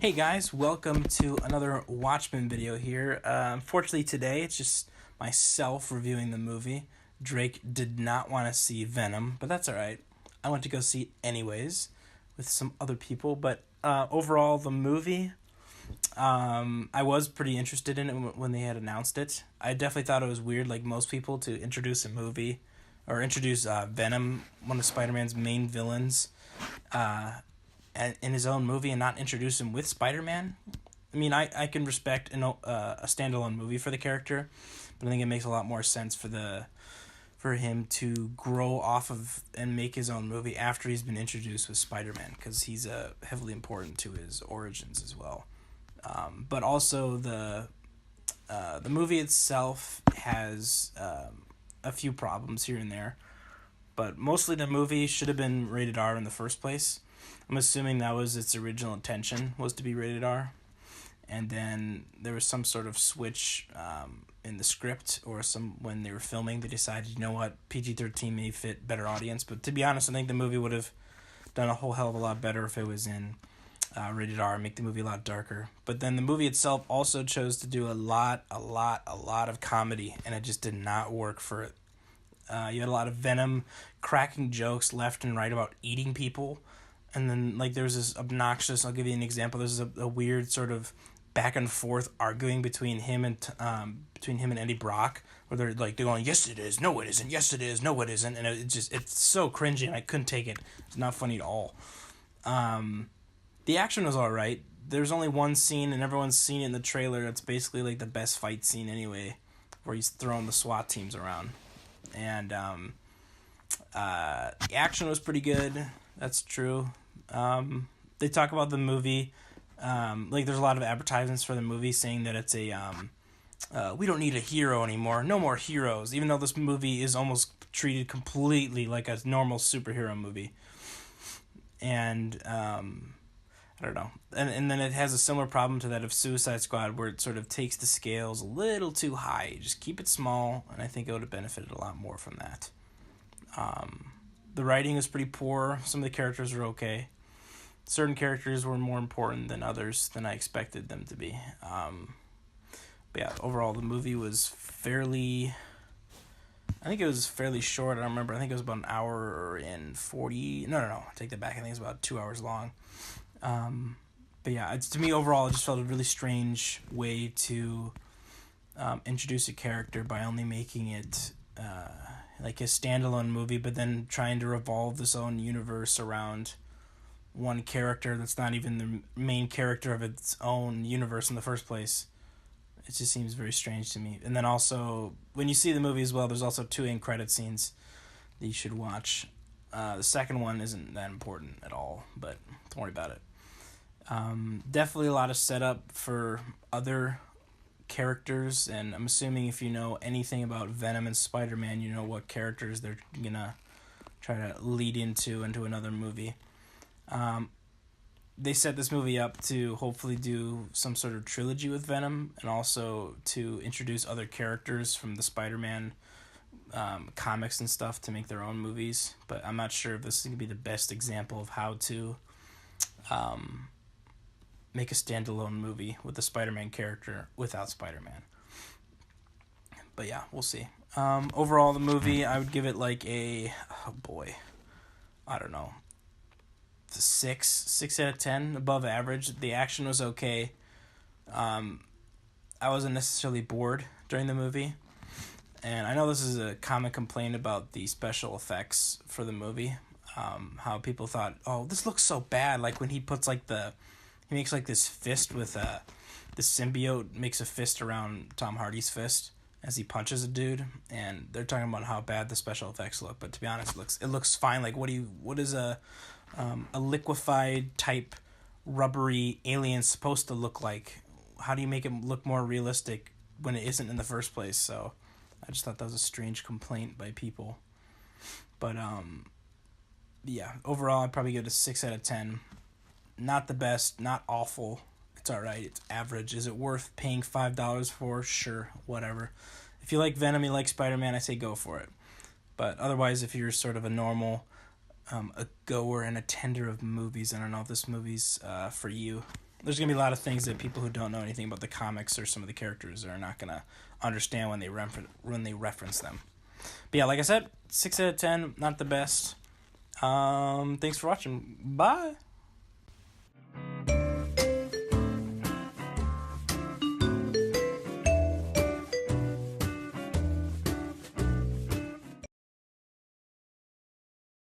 Hey guys, welcome to another Watchmen video here. Unfortunately today it's just myself reviewing the movie. Drake did not want to see Venom, but that's alright. I went to go see it anyways with some other people, but overall the movie, I was pretty interested in it when they had announced it. I definitely thought it was weird, like most people, to introduce a movie or introduce Venom, one of Spider-Man's main villains, in his own movie and not introduce him with Spider-Man. I mean, I can respect a standalone movie for the character, but I think it makes a lot more sense for him to grow off of and make his own movie after he's been introduced with Spider-Man, because he's heavily important to his origins as well. But also the movie itself has a few problems here and there, but mostly the movie should have been rated R in the first place. I'm assuming that was its original intention, was to be rated R. And then there was some sort of switch in the script, or when they were filming, they decided, you know what, PG-13 may fit better audience. But to be honest, I think the movie would have done a whole hell of a lot better if it was in rated R, make the movie a lot darker. But then the movie itself also chose to do a lot of comedy, and it just did not work for it. You had a lot of Venom cracking jokes left and right about eating people. And then, like, there's this obnoxious, I'll give you an example, there's a weird sort of back and forth arguing between him and Eddie Brock, where they're going, yes it is, no it isn't, yes it is, no it isn't, and it's so cringy, and I couldn't take it. It's not funny at all. The action was alright. There's only one scene, and everyone's seen it in the trailer, that's basically like the best fight scene anyway, where he's throwing the SWAT teams around. And the action was pretty good, that's true. They talk about the movie, there's a lot of advertisements for the movie saying that it's we don't need a hero anymore, no more heroes, even though this movie is almost treated completely like a normal superhero movie. And I don't know, and then it has a similar problem to that of Suicide Squad, where it sort of takes the scales a little too high. Just keep it small, and I think it would have benefited a lot more from that. The writing is pretty poor. Some of the characters are okay. Certain characters were more important than others than I expected them to be. But yeah, overall the movie was fairly short. I don't remember. I think it was about an hour and 40. No, I take that back. I think it's about 2 hours long. But yeah, to me overall, it just felt a really strange way to introduce a character by only making it like a standalone movie, but then trying to revolve this own universe around one character that's not even the main character of its own universe in the first place. It just seems very strange to me. And then also, when you see the movie as well, there's also 2 end credit scenes that you should watch. The second one isn't that important at all, but don't worry about it. Definitely a lot of setup for other characters, and I'm assuming if you know anything about Venom and Spider-Man, you know what characters they're gonna try to lead into another movie. They set this movie up to hopefully do some sort of trilogy with Venom, and also to introduce other characters from the Spider-Man comics and stuff to make their own movies. But I'm not sure if this is going to be the best example of how to make a standalone movie with the Spider-Man character without Spider-Man. But yeah, we'll see. Overall, the movie, I would give it like I don't know, 6 out of 10, above average. The action was okay. I wasn't necessarily bored during the movie, and I know this is a common complaint about the special effects for the movie. How people thought, oh, this looks so bad, like when he puts he makes like this fist with the symbiote makes a fist around Tom Hardy's fist as he punches a dude, and they're talking about how bad the special effects look. But to be honest, it looks fine. Like what is a liquefied type rubbery alien supposed to look like? How do you make it look more realistic when it isn't in the first place? So I just thought that was a strange complaint by people. But yeah, overall I'd probably give it a 6 out of 10. Not the best, not awful. It's alright, it's average. Is it worth paying $5 for? Sure, whatever. If you like Venom, you like Spider-Man, I say go for it. But otherwise, if you're sort of a normal a goer and attender of movies, I don't know if this movie's for you. there's going to be a lot of things that people who don't know anything about the comics or some of the characters are not going to understand when they reference them. But yeah, like I said, 6 out of 10, not the best. Thanks for watching. Bye.